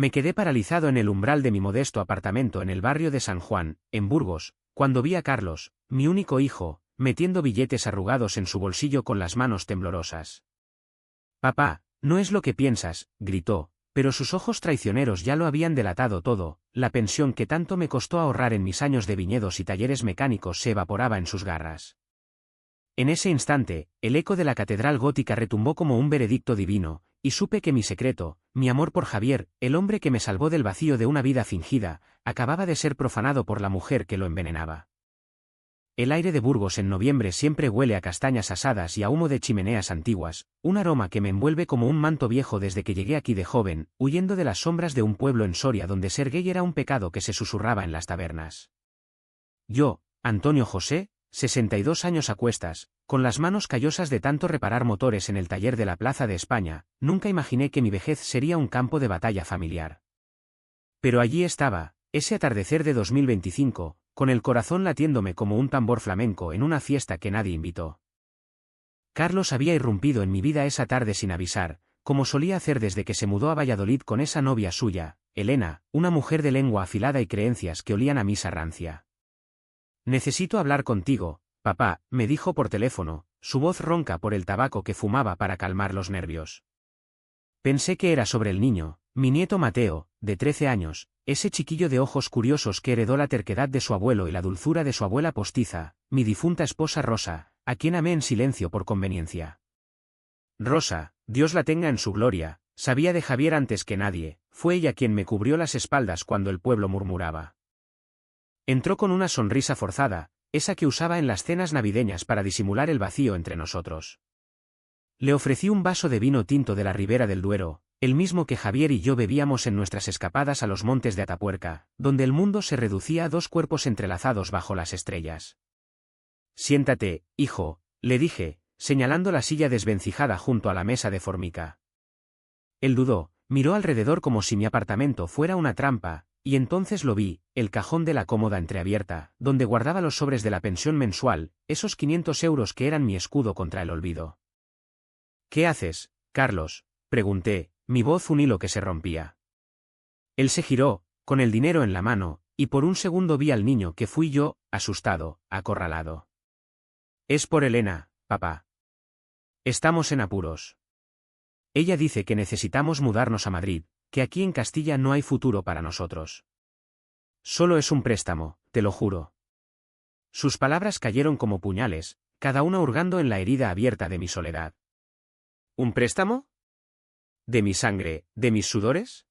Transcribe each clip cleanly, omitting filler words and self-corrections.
Me quedé paralizado en el umbral de mi modesto apartamento en el barrio de San Juan, en Burgos, cuando vi a Carlos, mi único hijo, metiendo billetes arrugados en su bolsillo con las manos temblorosas. «Papá, no es lo que piensas», gritó, pero sus ojos traicioneros ya lo habían delatado todo. La pensión que tanto me costó ahorrar en mis años de viñedos y talleres mecánicos se evaporaba en sus garras. En ese instante, el eco de la catedral gótica retumbó como un veredicto divino, y supe que mi secreto, mi amor por Javier, el hombre que me salvó del vacío de una vida fingida, acababa de ser profanado por la mujer que lo envenenaba. El aire de Burgos en noviembre siempre huele a castañas asadas y a humo de chimeneas antiguas, un aroma que me envuelve como un manto viejo desde que llegué aquí de joven, huyendo de las sombras de un pueblo en Soria donde ser gay era un pecado que se susurraba en las tabernas. Yo, Antonio José, 62 años a cuestas, con las manos callosas de tanto reparar motores en el taller de la Plaza de España, nunca imaginé que mi vejez sería un campo de batalla familiar. Pero allí estaba, ese atardecer de 2025, con el corazón latiéndome como un tambor flamenco en una fiesta que nadie invitó. Carlos había irrumpido en mi vida esa tarde sin avisar, como solía hacer desde que se mudó a Valladolid con esa novia suya, Elena, una mujer de lengua afilada y creencias que olían a misa rancia. «Necesito hablar contigo, papá», me dijo por teléfono, su voz ronca por el tabaco que fumaba para calmar los nervios. Pensé que era sobre el niño, mi nieto Mateo, de 13 años, ese chiquillo de ojos curiosos que heredó la terquedad de su abuelo y la dulzura de su abuela postiza, mi difunta esposa Rosa, a quien amé en silencio por conveniencia. Rosa, Dios la tenga en su gloria, sabía de Javier antes que nadie, fue ella quien me cubrió las espaldas cuando el pueblo murmuraba. Entró con una sonrisa forzada, esa que usaba en las cenas navideñas para disimular el vacío entre nosotros. Le ofrecí un vaso de vino tinto de la Ribera del Duero, el mismo que Javier y yo bebíamos en nuestras escapadas a los montes de Atapuerca, donde el mundo se reducía a dos cuerpos entrelazados bajo las estrellas. «Siéntate, hijo», le dije, señalando la silla desvencijada junto a la mesa de formica. Él dudó, miró alrededor como si mi apartamento fuera una trampa, y entonces lo vi, el cajón de la cómoda entreabierta, donde guardaba los sobres de la pensión mensual, esos 500 euros que eran mi escudo contra el olvido. «¿Qué haces, Carlos?», pregunté, mi voz un hilo que se rompía. Él se giró, con el dinero en la mano, y por un segundo vi al niño que fui yo, asustado, acorralado. «Es por Elena, papá. Estamos en apuros. Ella dice que necesitamos mudarnos a Madrid, que aquí en Castilla no hay futuro para nosotros. Solo es un préstamo, te lo juro». Sus palabras cayeron como puñales, cada una hurgando en la herida abierta de mi soledad. «¿Un préstamo? ¿De mi sangre, de mis sudores?».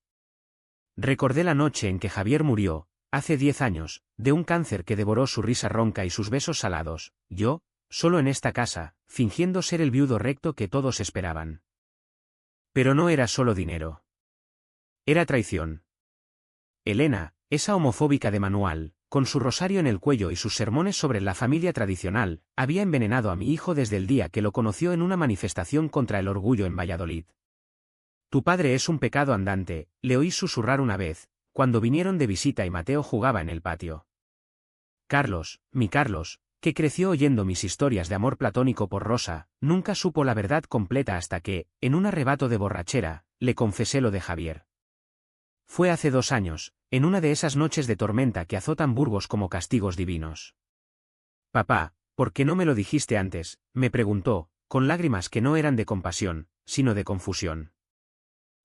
Recordé la noche en que Javier murió, hace 10 años, de un cáncer que devoró su risa ronca y sus besos salados, yo, solo en esta casa, fingiendo ser el viudo recto que todos esperaban. Pero no era solo dinero. Era traición. Elena, esa homofóbica de manual, con su rosario en el cuello y sus sermones sobre la familia tradicional, había envenenado a mi hijo desde el día que lo conoció en una manifestación contra el orgullo en Valladolid. «Tu padre es un pecado andante», le oí susurrar una vez, cuando vinieron de visita y Mateo jugaba en el patio. Carlos, mi Carlos, que creció oyendo mis historias de amor platónico por Rosa, nunca supo la verdad completa hasta que, en un arrebato de borrachera, le confesé lo de Javier. Fue hace 2 años, en una de esas noches de tormenta que azotan Burgos como castigos divinos. «Papá, ¿por qué no me lo dijiste antes?», me preguntó, con lágrimas que no eran de compasión, sino de confusión.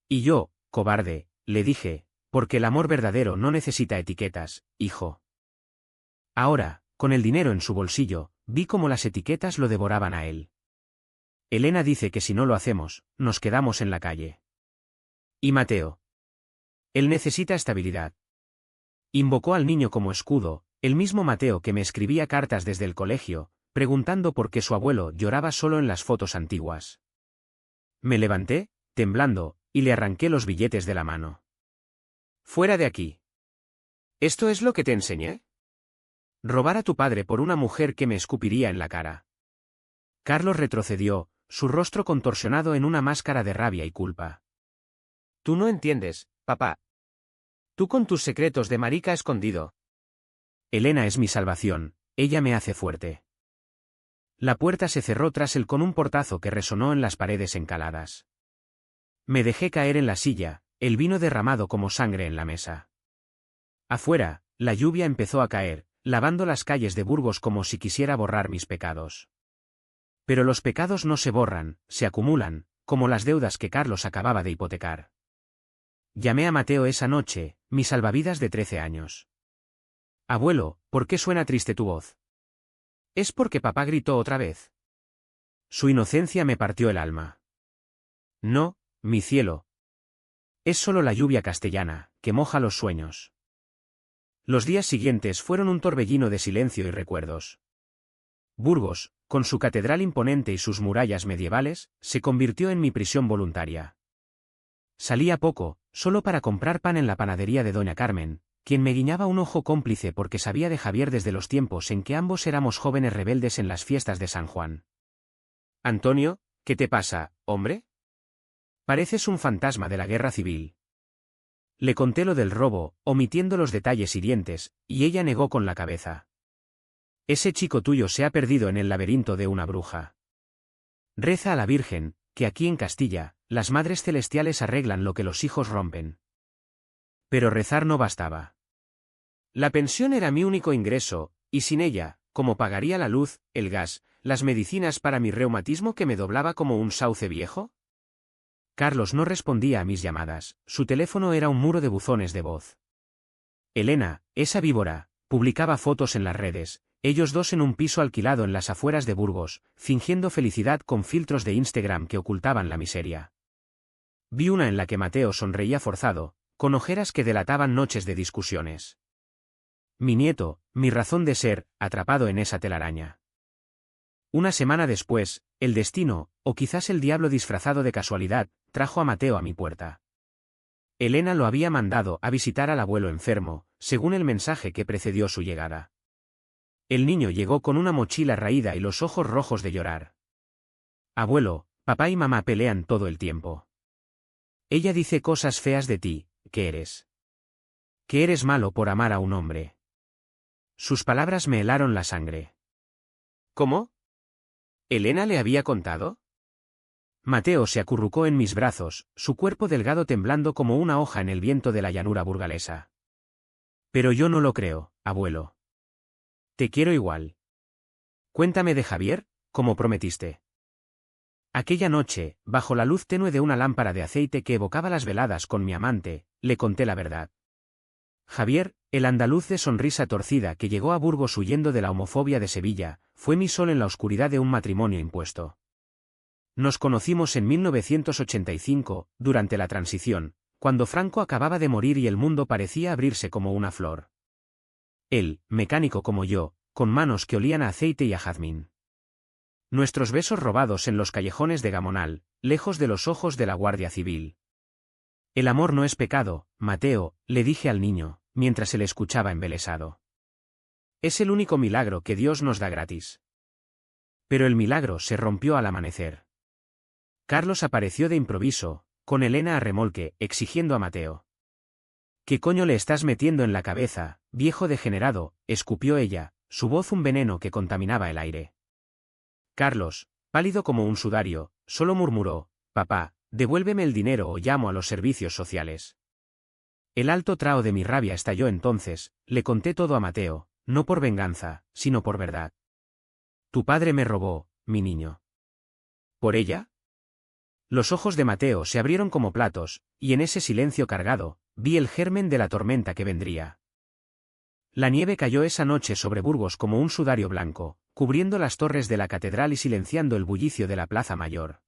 Y yo, cobarde, le dije, «porque el amor verdadero no necesita etiquetas, hijo». Ahora, con el dinero en su bolsillo, vi cómo las etiquetas lo devoraban a él. Elena dice que si no lo hacemos, nos quedamos en la calle. ¿Y Mateo? Él necesita estabilidad. Invocó al niño como escudo, el mismo Mateo que me escribía cartas desde el colegio, preguntando por qué su abuelo lloraba solo en las fotos antiguas. Me levanté, temblando, y le arranqué los billetes de la mano. «Fuera de aquí. ¿Esto es lo que te enseñé? Robar a tu padre por una mujer que me escupiría en la cara». Carlos retrocedió, su rostro contorsionado en una máscara de rabia y culpa. «Tú no entiendes, papá. Tú con tus secretos de marica escondido». «Elena es mi salvación, ella me hace fuerte». La puerta se cerró tras él con un portazo que resonó en las paredes encaladas. Me dejé caer en la silla, el vino derramado como sangre en la mesa. Afuera, la lluvia empezó a caer, lavando las calles de Burgos como si quisiera borrar mis pecados. Pero los pecados no se borran, se acumulan, como las deudas que Carlos acababa de hipotecar. Llamé a Mateo esa noche, mi salvavidas de 13 años. Abuelo, ¿por qué suena triste tu voz? ¿Es porque papá gritó otra vez? Su inocencia me partió el alma. No, mi cielo. Es solo la lluvia castellana, que moja los sueños. Los días siguientes fueron un torbellino de silencio y recuerdos. Burgos, con su catedral imponente y sus murallas medievales, se convirtió en mi prisión voluntaria. Salía poco, solo para comprar pan en la panadería de doña Carmen, quien me guiñaba un ojo cómplice porque sabía de Javier desde los tiempos en que ambos éramos jóvenes rebeldes en las fiestas de San Juan. Antonio, ¿qué te pasa, hombre? Pareces un fantasma de la guerra civil. Le conté lo del robo, omitiendo los detalles hirientes, y ella negó con la cabeza. Ese chico tuyo se ha perdido en el laberinto de una bruja. Reza a la Virgen, que aquí en Castilla, las madres celestiales arreglan lo que los hijos rompen. Pero rezar no bastaba. La pensión era mi único ingreso, y sin ella, ¿cómo pagaría la luz, el gas, las medicinas para mi reumatismo que me doblaba como un sauce viejo? Carlos no respondía a mis llamadas, su teléfono era un muro de buzones de voz. Elena, esa víbora, publicaba fotos en las redes, ellos dos en un piso alquilado en las afueras de Burgos, fingiendo felicidad con filtros de Instagram que ocultaban la miseria. Vi una en la que Mateo sonreía forzado, con ojeras que delataban noches de discusiones. Mi nieto, mi razón de ser, atrapado en esa telaraña. Una semana después, el destino, o quizás el diablo disfrazado de casualidad, trajo a Mateo a mi puerta. Elena lo había mandado a visitar al abuelo enfermo, según el mensaje que precedió su llegada. El niño llegó con una mochila raída y los ojos rojos de llorar. Abuelo, papá y mamá pelean todo el tiempo. Ella dice cosas feas de ti, que eres. Que eres malo por amar a un hombre. Sus palabras me helaron la sangre. ¿Cómo? ¿Elena le había contado? Mateo se acurrucó en mis brazos, su cuerpo delgado temblando como una hoja en el viento de la llanura burgalesa. Pero yo no lo creo, abuelo. Te quiero igual. Cuéntame de Javier, como prometiste. Aquella noche, bajo la luz tenue de una lámpara de aceite que evocaba las veladas con mi amante, le conté la verdad. Javier, el andaluz de sonrisa torcida que llegó a Burgos huyendo de la homofobia de Sevilla, fue mi sol en la oscuridad de un matrimonio impuesto. Nos conocimos en 1985, durante la transición, cuando Franco acababa de morir y el mundo parecía abrirse como una flor. Él, mecánico como yo, con manos que olían a aceite y a jazmín. Nuestros besos robados en los callejones de Gamonal, lejos de los ojos de la Guardia Civil. El amor no es pecado, Mateo, le dije al niño, mientras se le escuchaba embelesado. Es el único milagro que Dios nos da gratis. Pero el milagro se rompió al amanecer. Carlos apareció de improviso, con Elena a remolque, exigiendo a Mateo. ¿Qué coño le estás metiendo en la cabeza, viejo degenerado?, escupió ella, su voz un veneno que contaminaba el aire. Carlos, pálido como un sudario, solo murmuró, papá, devuélveme el dinero o llamo a los servicios sociales. El alto traho de mi rabia estalló entonces, le conté todo a Mateo, no por venganza, sino por verdad. Tu padre me robó, mi niño. ¿Por ella? Los ojos de Mateo se abrieron como platos, y en ese silencio cargado, vi el germen de la tormenta que vendría. La nieve cayó esa noche sobre Burgos como un sudario blanco, cubriendo las torres de la catedral y silenciando el bullicio de la plaza mayor.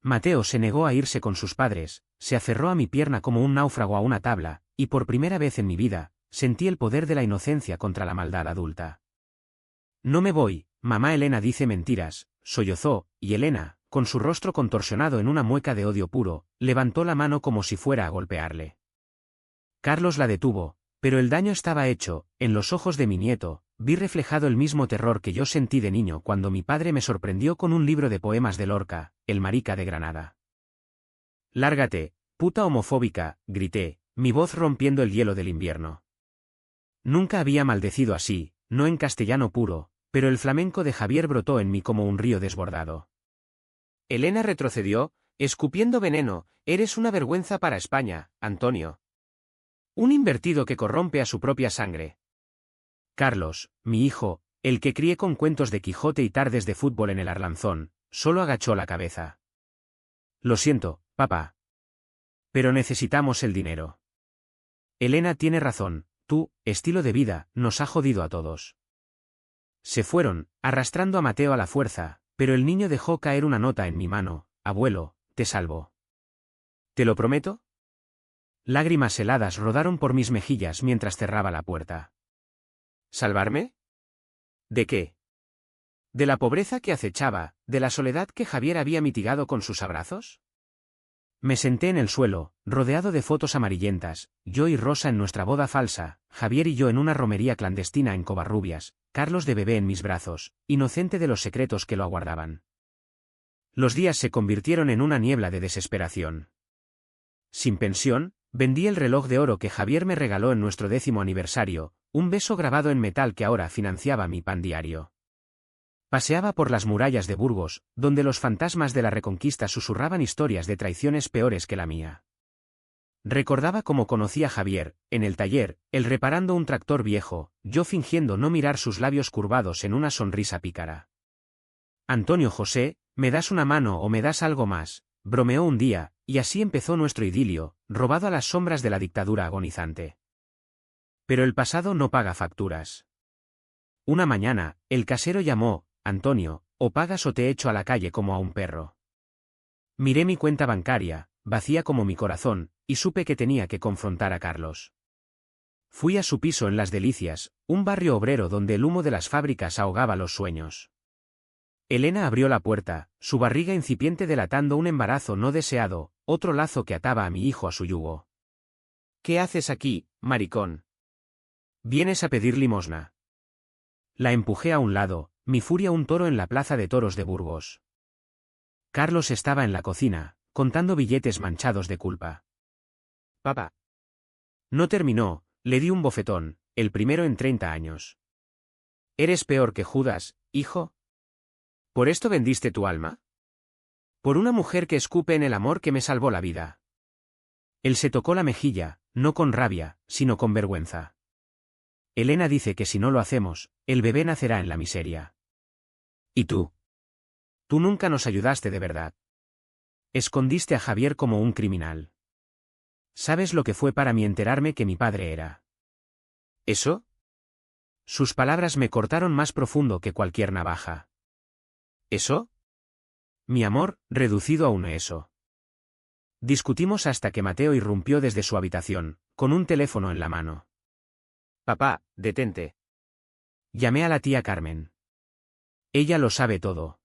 Mateo se negó a irse con sus padres, se aferró a mi pierna como un náufrago a una tabla, y por primera vez en mi vida, sentí el poder de la inocencia contra la maldad adulta. No me voy, mamá. Elena dice mentiras, sollozó, y Elena, con su rostro contorsionado en una mueca de odio puro, levantó la mano como si fuera a golpearle. Carlos la detuvo, pero el daño estaba hecho. En los ojos de mi nieto, vi reflejado el mismo terror que yo sentí de niño cuando mi padre me sorprendió con un libro de poemas de Lorca, El marica de Granada. Lárgate, puta homofóbica, grité, mi voz rompiendo el hielo del invierno. Nunca había maldecido así, no en castellano puro, pero el flamenco de Javier brotó en mí como un río desbordado. Elena retrocedió, Escupiendo veneno, eres una vergüenza para España, Antonio. Un invertido que corrompe a su propia sangre. Carlos, mi hijo, el que crié con cuentos de Quijote y tardes de fútbol en el Arlanzón, solo agachó la cabeza. Lo siento, papá. Pero necesitamos el dinero. Elena tiene razón, tu estilo de vida nos ha jodido a todos. Se fueron, arrastrando a Mateo a la fuerza, pero el niño dejó caer una nota en mi mano. Abuelo, te salvo. ¿Te lo prometo? Lágrimas heladas rodaron por mis mejillas mientras cerraba la puerta. ¿Salvarme? ¿De qué? ¿De la pobreza que acechaba, de la soledad que Javier había mitigado con sus abrazos? Me senté en el suelo, rodeado de fotos amarillentas, yo y Rosa en nuestra boda falsa, Javier y yo en una romería clandestina en Covarrubias, Carlos de bebé en mis brazos, inocente de los secretos que lo aguardaban. Los días se convirtieron en una niebla de desesperación. Sin pensión, vendí el reloj de oro que Javier me regaló en nuestro 10º aniversario, un beso grabado en metal que ahora financiaba mi pan diario. Paseaba por las murallas de Burgos, donde los fantasmas de la Reconquista susurraban historias de traiciones peores que la mía. Recordaba cómo conocí a Javier, en el taller, él reparando un tractor viejo, yo fingiendo no mirar sus labios curvados en una sonrisa pícara. Antonio José, ¿me das una mano o me das algo más?, bromeó un día, y así empezó nuestro idilio, robado a las sombras de la dictadura agonizante. Pero el pasado no paga facturas. Una mañana, el casero llamó: Antonio, o pagas o te echo a la calle como a un perro. Miré mi cuenta bancaria, vacía como mi corazón, y supe que tenía que confrontar a Carlos. Fui a su piso en Las Delicias, un barrio obrero donde el humo de las fábricas ahogaba los sueños. Elena abrió la puerta, su barriga incipiente delatando un embarazo no deseado, otro lazo que ataba a mi hijo a su yugo. ¿Qué haces aquí, maricón? ¿Vienes a pedir limosna? La empujé a un lado, mi furia un toro en la plaza de toros de Burgos. Carlos estaba en la cocina, contando billetes manchados de culpa. Papá. No terminó, le di un bofetón, el primero en 30 años. ¿Eres peor que Judas, hijo? ¿Por esto vendiste tu alma? Por una mujer que escupe en el amor que me salvó la vida. Él se tocó la mejilla, no con rabia, sino con vergüenza. Elena dice que si no lo hacemos, el bebé nacerá en la miseria. ¿Y tú? Tú nunca nos ayudaste de verdad. Escondiste a Javier como un criminal. ¿Sabes lo que fue para mí enterarme que mi padre era? ¿Eso? Sus palabras me cortaron más profundo que cualquier navaja. ¿Eso? Mi amor, reducido a un eso. Discutimos hasta que Mateo irrumpió desde su habitación, con un teléfono en la mano. Papá, detente. Llamé a la tía Carmen. Ella lo sabe todo.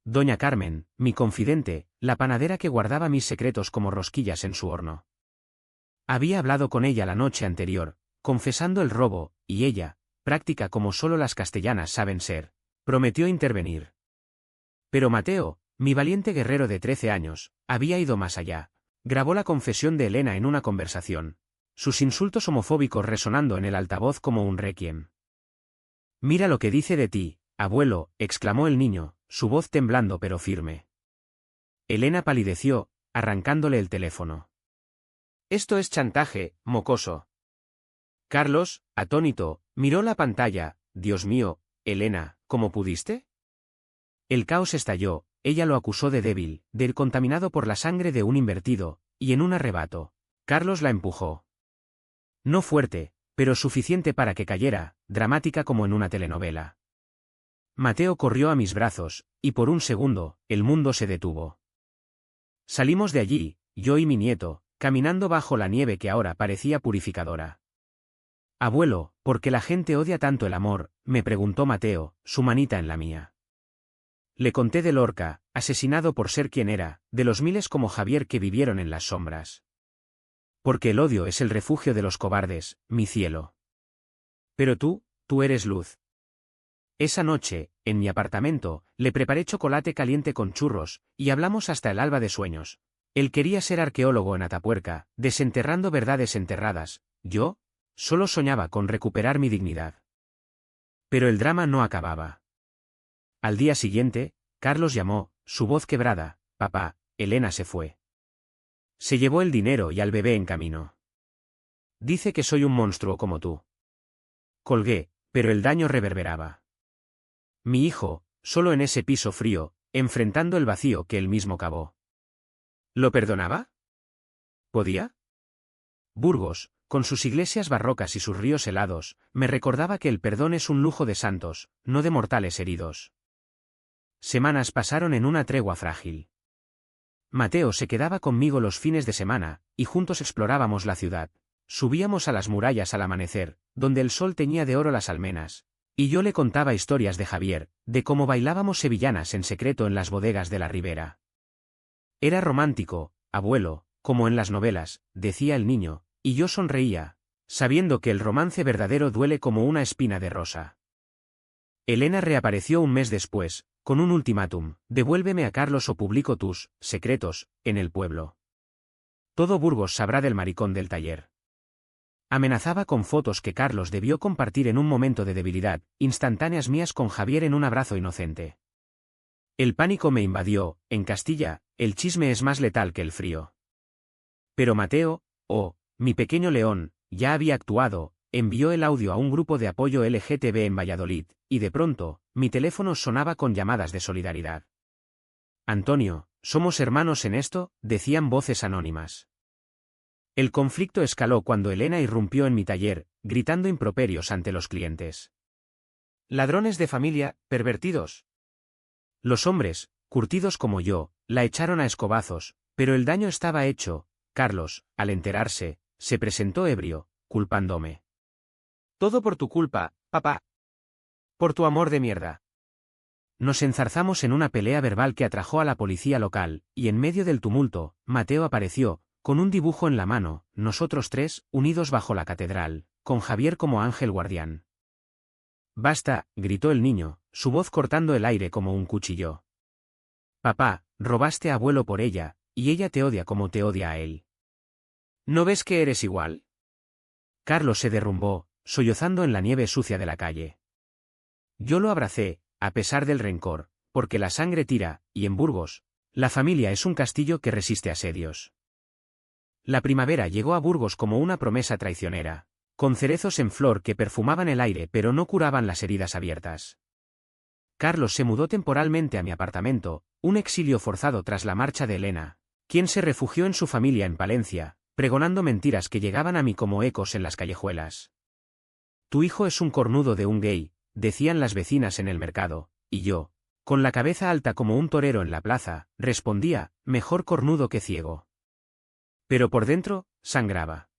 Doña Carmen, mi confidente, la panadera que guardaba mis secretos como rosquillas en su horno. Había hablado con ella la noche anterior, confesando el robo, y ella, práctica como solo las castellanas saben ser, prometió intervenir. Pero Mateo, mi valiente guerrero de 13 años, había ido más allá. Grabó la confesión de Elena en una conversación, sus insultos homofóbicos resonando en el altavoz como un requiem. Mira lo que dice de ti, abuelo, exclamó el niño, su voz temblando pero firme. Elena palideció, arrancándole el teléfono. Esto es chantaje, mocoso. Carlos, atónito, miró la pantalla. Dios mío, Elena, ¿cómo pudiste? El caos estalló, ella lo acusó de débil, de contaminado por la sangre de un invertido, y en un arrebato, Carlos la empujó. No fuerte, pero suficiente para que cayera, dramática como en una telenovela. Mateo corrió a mis brazos, y por un segundo, el mundo se detuvo. Salimos de allí, yo y mi nieto, caminando bajo la nieve que ahora parecía purificadora. Abuelo, ¿por qué la gente odia tanto el amor?, me preguntó Mateo, su manita en la mía. Le conté de Lorca, asesinado por ser quien era, de los miles como Javier que vivieron en las sombras. Porque el odio es el refugio de los cobardes, mi cielo. Pero tú eres luz. Esa noche, en mi apartamento, le preparé chocolate caliente con churros, y hablamos hasta el alba de sueños. Él quería ser arqueólogo en Atapuerca, desenterrando verdades enterradas, yo solo soñaba con recuperar mi dignidad. Pero el drama no acababa. Al día siguiente, Carlos llamó, su voz quebrada: papá, Elena se fue. Se llevó el dinero y al bebé en camino. Dice que soy un monstruo como tú. Colgué, pero el daño reverberaba. Mi hijo, solo en ese piso frío, enfrentando el vacío que él mismo cavó. ¿Lo perdonaba? ¿Podía? Burgos, con sus iglesias barrocas y sus ríos helados, me recordaba que el perdón es un lujo de santos, no de mortales heridos. Semanas pasaron en una tregua frágil. Mateo se quedaba conmigo los fines de semana, y juntos explorábamos la ciudad. Subíamos a las murallas al amanecer, donde el sol teñía de oro las almenas, y yo le contaba historias de Javier, de cómo bailábamos sevillanas en secreto en las bodegas de la ribera. Era romántico, abuelo, como en las novelas, decía el niño, y yo sonreía, sabiendo que el romance verdadero duele como una espina de rosa. Elena reapareció un mes después, con un ultimátum: devuélveme a Carlos o publico tus secretos en el pueblo. Todo Burgos sabrá del maricón del taller. Amenazaba con fotos que Carlos debió compartir en un momento de debilidad, instantáneas mías con Javier en un abrazo inocente. El pánico me invadió. En Castilla, el chisme es más letal que el frío. Pero Mateo, mi pequeño león, ya había actuado, envió el audio a un grupo de apoyo LGTB en Valladolid, y de pronto, mi teléfono sonaba con llamadas de solidaridad. Antonio, somos hermanos en esto, decían voces anónimas. El conflicto escaló cuando Elena irrumpió en mi taller, gritando improperios ante los clientes. Ladrones de familia, pervertidos. Los hombres, curtidos como yo, la echaron a escobazos, pero el daño estaba hecho. Carlos, al enterarse, se presentó ebrio, culpándome. Todo por tu culpa, papá. Por tu amor de mierda. Nos enzarzamos en una pelea verbal que atrajo a la policía local, y en medio del tumulto, Mateo apareció, con un dibujo en la mano, nosotros tres, unidos bajo la catedral, con Javier como ángel guardián. Basta, gritó el niño, su voz cortando el aire como un cuchillo. Papá, robaste a abuelo por ella, y ella te odia como te odia a él. ¿No ves que eres igual? Carlos se derrumbó, sollozando en la nieve sucia de la calle. Yo lo abracé, a pesar del rencor, porque la sangre tira, y en Burgos, la familia es un castillo que resiste asedios. La primavera llegó a Burgos como una promesa traicionera, con cerezos en flor que perfumaban el aire pero no curaban las heridas abiertas. Carlos se mudó temporalmente a mi apartamento, un exilio forzado tras la marcha de Elena, quien se refugió en su familia en Palencia, pregonando mentiras que llegaban a mí como ecos en las callejuelas. Tu hijo es un cornudo de un gay, decían las vecinas en el mercado, y yo, con la cabeza alta como un torero en la plaza, respondía, mejor cornudo que ciego. Pero por dentro, sangraba.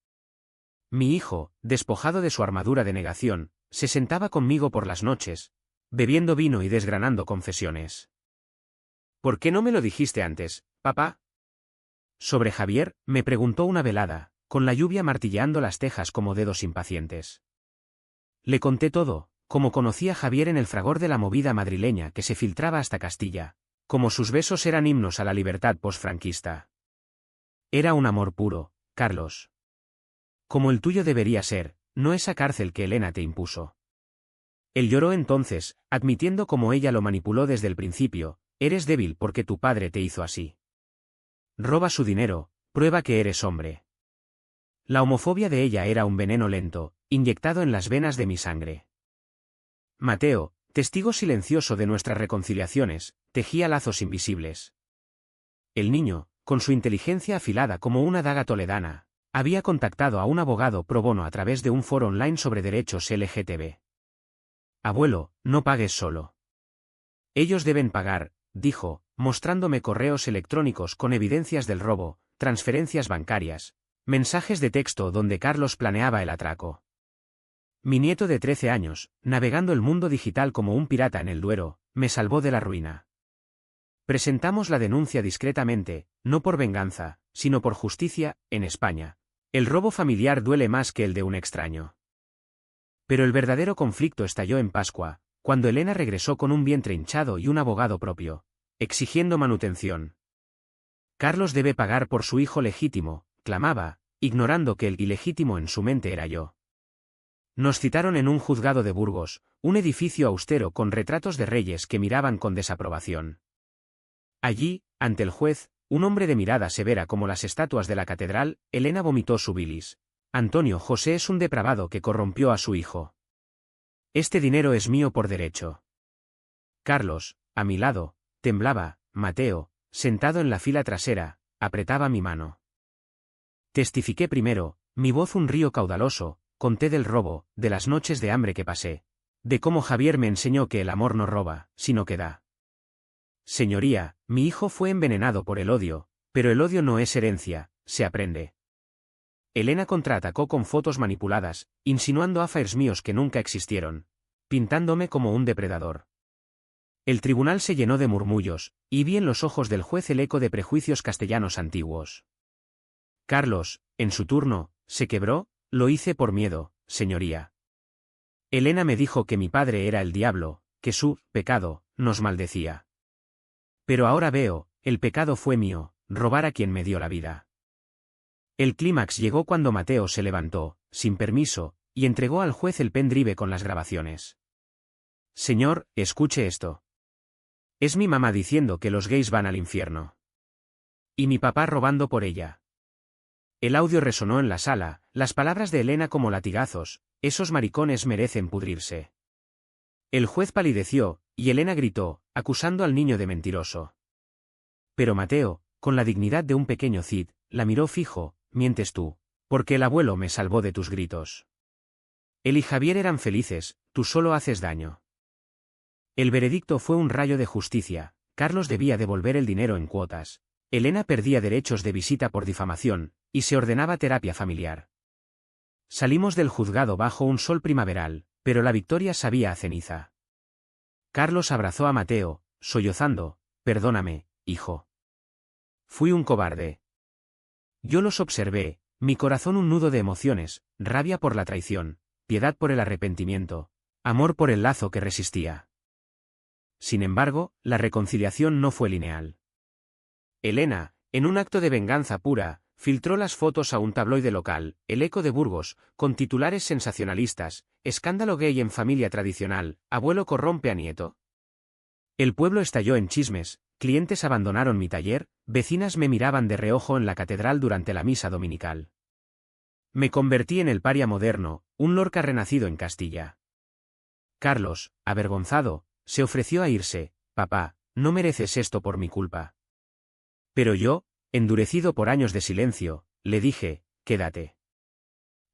Mi hijo, despojado de su armadura de negación, se sentaba conmigo por las noches, bebiendo vino y desgranando confesiones. ¿Por qué no me lo dijiste antes, papá? Sobre Javier, me preguntó una velada, con la lluvia martilleando las tejas como dedos impacientes. Le conté todo, como conocía a Javier en el fragor de la movida madrileña que se filtraba hasta Castilla, como sus besos eran himnos a la libertad posfranquista. Era un amor puro, Carlos. Como el tuyo debería ser, no esa cárcel que Elena te impuso. Él lloró entonces, admitiendo cómo ella lo manipuló desde el principio, eres débil porque tu padre te hizo así. Roba su dinero, prueba que eres hombre. La homofobia de ella era un veneno lento, inyectado en las venas de mi sangre. Mateo, testigo silencioso de nuestras reconciliaciones, tejía lazos invisibles. El niño, con su inteligencia afilada como una daga toledana, había contactado a un abogado pro bono a través de un foro online sobre derechos LGTB. Abuelo, no pagues solo. Ellos deben pagar, dijo, mostrándome correos electrónicos con evidencias del robo, transferencias bancarias, mensajes de texto donde Carlos planeaba el atraco. Mi nieto de 13 años, navegando el mundo digital como un pirata en el Duero, me salvó de la ruina. Presentamos la denuncia discretamente, no por venganza, sino por justicia. En España, el robo familiar duele más que el de un extraño. Pero el verdadero conflicto estalló en Pascua, cuando Elena regresó con un vientre hinchado y un abogado propio, exigiendo manutención. Carlos debe pagar por su hijo legítimo, clamaba, ignorando que el ilegítimo en su mente era yo. Nos citaron en un juzgado de Burgos, un edificio austero con retratos de reyes que miraban con desaprobación. Allí, ante el juez, un hombre de mirada severa como las estatuas de la catedral, Elena vomitó su bilis. Antonio José es un depravado que corrompió a su hijo. Este dinero es mío por derecho. Carlos, a mi lado, temblaba. Mateo, sentado en la fila trasera, apretaba mi mano. Testifiqué primero, mi voz un río caudaloso, conté del robo, de las noches de hambre que pasé, de cómo Javier me enseñó que el amor no roba, sino que da. Señoría, mi hijo fue envenenado por el odio, pero el odio no es herencia, se aprende. Elena contraatacó con fotos manipuladas, insinuando affairs míos que nunca existieron, pintándome como un depredador. El tribunal se llenó de murmullos, y vi en los ojos del juez el eco de prejuicios castellanos antiguos. Carlos, en su turno, se quebró. Lo hice por miedo, señoría. Elena me dijo que mi padre era el diablo, que su pecado nos maldecía. Pero ahora veo, el pecado fue mío, robar a quien me dio la vida. El clímax llegó cuando Mateo se levantó, sin permiso, y entregó al juez el pendrive con las grabaciones. Señor, escuche esto. Es mi mamá diciendo que los gays van al infierno. Y mi papá robando por ella. El audio resonó en la sala, las palabras de Elena como latigazos, esos maricones merecen pudrirse. El juez palideció, y Elena gritó, acusando al niño de mentiroso. Pero Mateo, con la dignidad de un pequeño Cid, la miró fijo, mientes tú, porque el abuelo me salvó de tus gritos. Él y Javier eran felices, tú solo haces daño. El veredicto fue un rayo de justicia. Carlos debía devolver el dinero en cuotas. Elena perdía derechos de visita por difamación, y se ordenaba terapia familiar. Salimos del juzgado bajo un sol primaveral, pero la victoria sabía a ceniza. Carlos abrazó a Mateo, sollozando, perdóname, hijo. Fui un cobarde. Yo los observé, mi corazón un nudo de emociones, rabia por la traición, piedad por el arrepentimiento, amor por el lazo que resistía. Sin embargo, la reconciliación no fue lineal. Elena, en un acto de venganza pura, filtró las fotos a un tabloide local, El Eco de Burgos, con titulares sensacionalistas: escándalo gay en familia tradicional, abuelo corrompe a nieto. El pueblo estalló en chismes, clientes abandonaron mi taller, vecinas me miraban de reojo en la catedral durante la misa dominical. Me convertí en el paria moderno, un Lorca renacido en Castilla. Carlos, avergonzado, se ofreció a irse. Papá, no mereces esto por mi culpa. Pero yo, endurecido por años de silencio, le dije, quédate.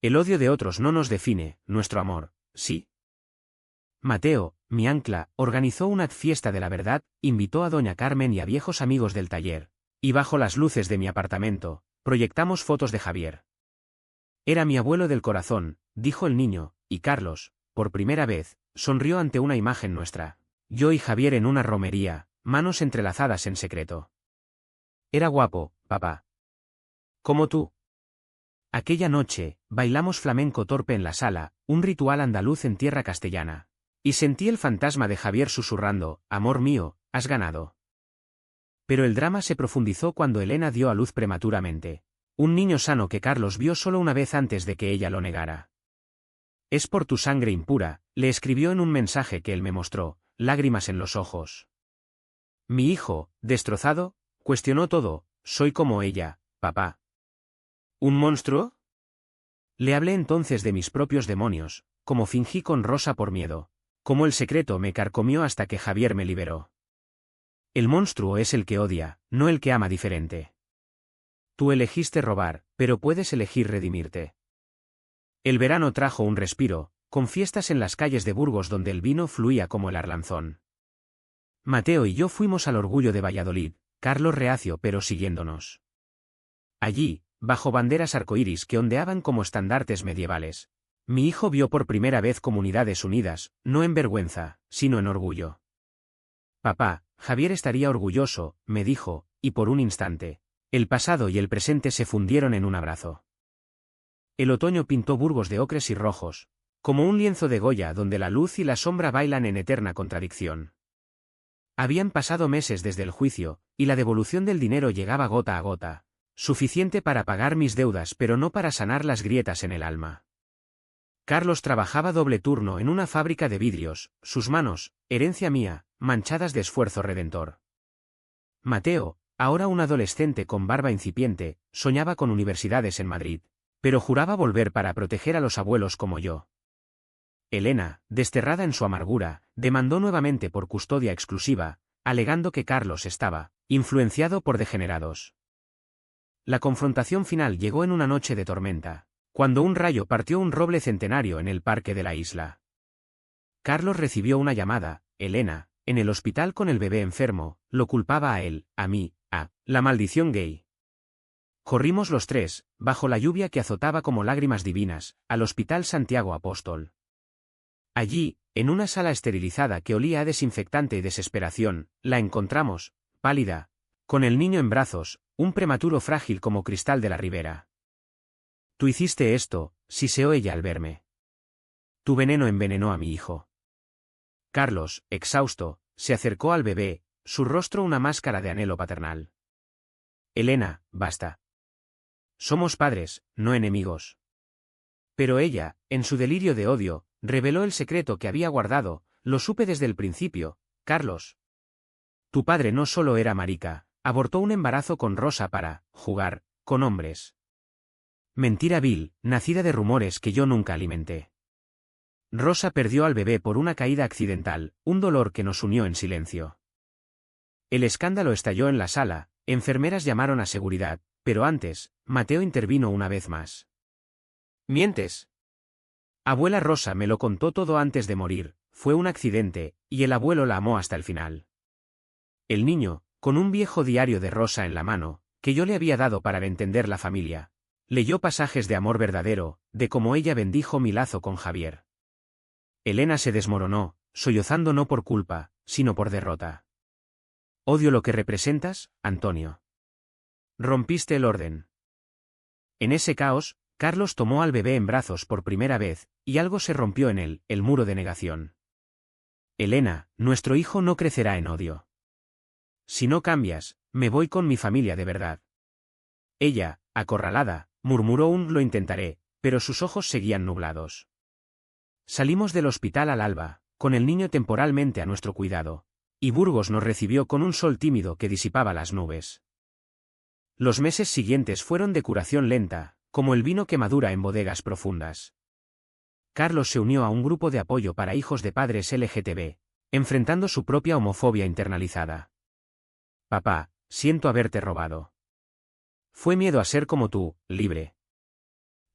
El odio de otros no nos define, nuestro amor, sí. Mateo, mi ancla, organizó una fiesta de la verdad, invitó a doña Carmen y a viejos amigos del taller, y bajo las luces de mi apartamento, proyectamos fotos de Javier. Era mi abuelo del corazón, dijo el niño, y Carlos, por primera vez, sonrió ante una imagen nuestra. Yo y Javier en una romería, manos entrelazadas en secreto. Era guapo, papá. Como tú. Aquella noche, bailamos flamenco torpe en la sala, un ritual andaluz en tierra castellana. Y sentí el fantasma de Javier susurrando, amor mío, has ganado. Pero el drama se profundizó cuando Elena dio a luz prematuramente. Un niño sano que Carlos vio solo una vez antes de que ella lo negara. Es por tu sangre impura, le escribió en un mensaje que él me mostró, lágrimas en los ojos. Mi hijo, destrozado, cuestionó todo, soy como ella, papá. ¿Un monstruo? Le hablé entonces de mis propios demonios, como fingí con Rosa por miedo, como el secreto me carcomió hasta que Javier me liberó. El monstruo es el que odia, no el que ama diferente. Tú elegiste robar, pero puedes elegir redimirte. El verano trajo un respiro, con fiestas en las calles de Burgos donde el vino fluía como el Arlanzón. Mateo y yo fuimos al Orgullo de Valladolid, Carlos reacio pero siguiéndonos. Allí, bajo banderas arcoíris que ondeaban como estandartes medievales, mi hijo vio por primera vez comunidades unidas, no en vergüenza, sino en orgullo. Papá, Javier estaría orgulloso, me dijo, y por un instante, el pasado y el presente se fundieron en un abrazo. El otoño pintó Burgos de ocres y rojos, como un lienzo de Goya donde la luz y la sombra bailan en eterna contradicción. Habían pasado meses desde el juicio, y la devolución del dinero llegaba gota a gota, suficiente para pagar mis deudas pero no para sanar las grietas en el alma. Carlos trabajaba doble turno en una fábrica de vidrios, sus manos, herencia mía, manchadas de esfuerzo redentor. Mateo, ahora un adolescente con barba incipiente, soñaba con universidades en Madrid, pero juraba volver para proteger a los abuelos como yo. Elena, desterrada en su amargura, demandó nuevamente por custodia exclusiva, alegando que Carlos estaba influenciado por degenerados. La confrontación final llegó en una noche de tormenta, cuando un rayo partió un roble centenario en el parque de la isla. Carlos recibió una llamada. Elena, en el hospital con el bebé enfermo, lo culpaba a él, a mí, a la maldición gay. Corrimos los tres, bajo la lluvia que azotaba como lágrimas divinas, al Hospital Santiago Apóstol. Allí, en una sala esterilizada que olía a desinfectante y desesperación, la encontramos, pálida, con el niño en brazos, un prematuro frágil como cristal de la ribera. Tú hiciste esto, siseó ella al verme. Tu veneno envenenó a mi hijo. Carlos, exhausto, se acercó al bebé, su rostro una máscara de anhelo paternal. Elena, basta. Somos padres, no enemigos. Pero ella, en su delirio de odio, reveló el secreto que había guardado. Lo supe desde el principio, Carlos. Tu padre no solo era marica, abortó un embarazo con Rosa para jugar con hombres. Mentira vil, nacida de rumores que yo nunca alimenté. Rosa perdió al bebé por una caída accidental, un dolor que nos unió en silencio. El escándalo estalló en la sala, enfermeras llamaron a seguridad, pero antes, Mateo intervino una vez más. ¿Mientes? Abuela Rosa me lo contó todo antes de morir, fue un accidente, y el abuelo la amó hasta el final. El niño, con un viejo diario de Rosa en la mano, que yo le había dado para entender la familia, leyó pasajes de amor verdadero, de cómo ella bendijo mi lazo con Javier. Elena se desmoronó, sollozando no por culpa, sino por derrota. Odio lo que representas, Antonio. Rompiste el orden. En ese caos, Carlos tomó al bebé en brazos por primera vez, y algo se rompió en él, el muro de negación. Elena, nuestro hijo no crecerá en odio. Si no cambias, me voy con mi familia de verdad. Ella, acorralada, murmuró un lo intentaré, pero sus ojos seguían nublados. Salimos del hospital al alba, con el niño temporalmente a nuestro cuidado, y Burgos nos recibió con un sol tímido que disipaba las nubes. Los meses siguientes fueron de curación lenta, como el vino que madura en bodegas profundas. Carlos se unió a un grupo de apoyo para hijos de padres LGTB, enfrentando su propia homofobia internalizada. Papá, siento haberte robado. Fue miedo a ser como tú, libre.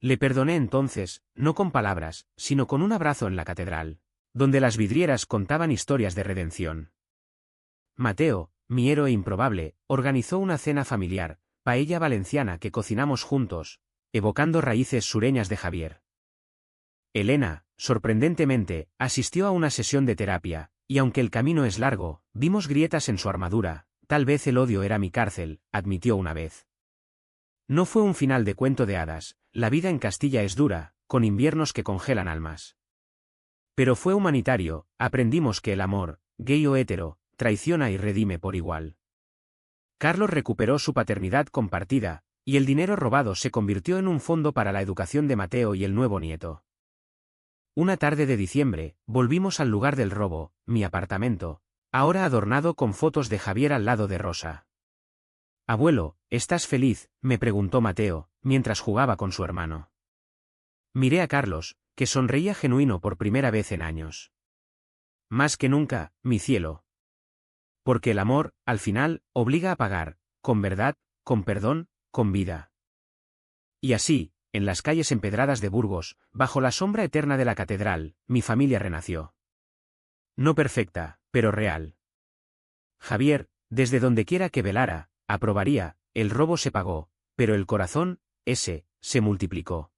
Le perdoné entonces, no con palabras, sino con un abrazo en la catedral, donde las vidrieras contaban historias de redención. Mateo, mi héroe improbable, organizó una cena familiar, paella valenciana que cocinamos juntos, evocando raíces sureñas de Javier. Elena, sorprendentemente, asistió a una sesión de terapia, y aunque el camino es largo, vimos grietas en su armadura. Tal vez el odio era mi cárcel, admitió una vez. No fue un final de cuento de hadas, la vida en Castilla es dura, con inviernos que congelan almas. Pero fue humanitario, aprendimos que el amor, gay o hétero, traiciona y redime por igual. Carlos recuperó su paternidad compartida, y el dinero robado se convirtió en un fondo para la educación de Mateo y el nuevo nieto. Una tarde de diciembre, volvimos al lugar del robo, mi apartamento, ahora adornado con fotos de Javier al lado de Rosa. Abuelo, ¿estás feliz?, me preguntó Mateo, mientras jugaba con su hermano. Miré a Carlos, que sonreía genuino por primera vez en años. Más que nunca, mi cielo. Porque el amor, al final, obliga a pagar, con verdad, con perdón, con vida. Y así, en las calles empedradas de Burgos, bajo la sombra eterna de la catedral, mi familia renació. No perfecta, pero real. Javier, desde donde quiera que velara, aprobaría, el robo se pagó, pero el corazón, ese, se multiplicó.